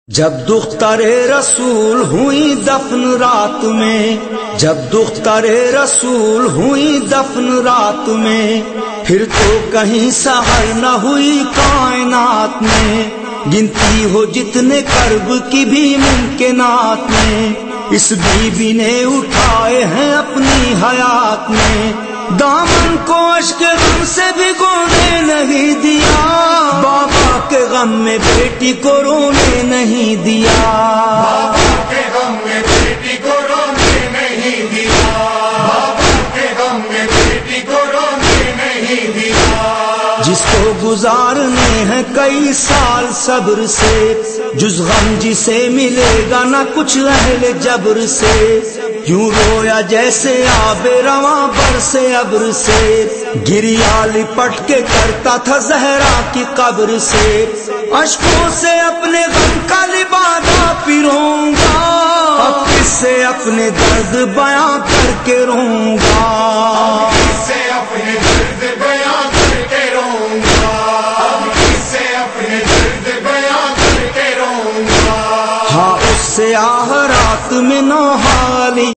جب دختر رسول ہوئی دفن رات میں، جب دختر رسول ہوئی دفن رات میں، پھر تو کہیں سحر نہ ہوئی کائنات میں، گنتی ہو جتنے کرب کی بھی ممکنات میں، اس بی بی نے اٹھائے ہیں اپنی حیات میں، دامن کو اشک غم سے بھگونے نہیں دیا، بابا کے غم میں بیٹی کو رونے نہیں دیا، بابا کے غم میں بیٹی کو رونے نہیں دیا، بابا کے غم میں بیٹی کو رونے نہیں دیا، جس کو گزارنے ہیں کئی سال صبر سے، جز غم جسے ملے گا نہ کچھ اہل جبر سے، یوں رویا جیسے آب رواں برسے ابر سے، گریا لپٹ کے کرتا تھا زہرا کی قبر سے، اشکوں سے اپنے غم کا لبادہ پھروں گا، اب کس سے اپنے درد بیاں کر کے روں گا، کس سے اپنے درد بیاں کر کے روں گا، اب کس سے اپنے درد بیاں کر کے روں گا، ہاں اس سے آہ رات میں نوحہ